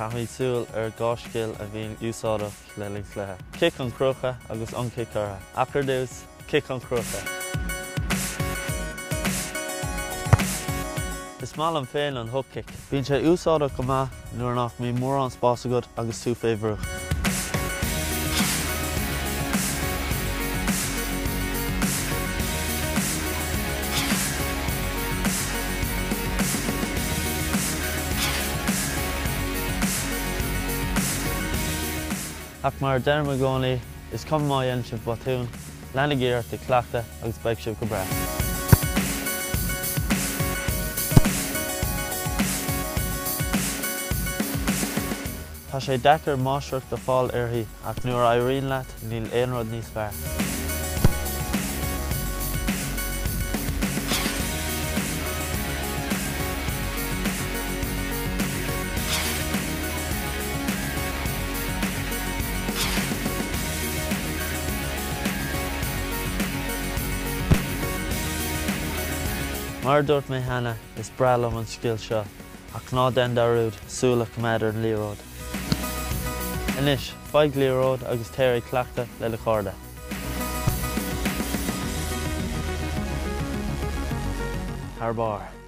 Caithfí súil gáiscéil a bhíon úsáideach le linn slithe. Kick an crucha agus an kick ortha. Achar dús, kick an crucha. Is mála an féin an hook kick. Bhíonn sé úsáideach go maith nuair nach mí mór an spás agat agus tú féibhreach. Ach mar derma gcónaí is cum má dhéann sibh batún, lena géirt i cleachta agus beidh sibh go breith. Tá sé deacair máistreacht do fáil uirthi ach nuair a éiríonn leat níl aon rud níos fearr. Mar dúirt mé hena is brealam an scill seo ach ná den darúd súla cuméidir an líród. Inis, feidh líród agus téirí cleachta le chorda. Thar bar.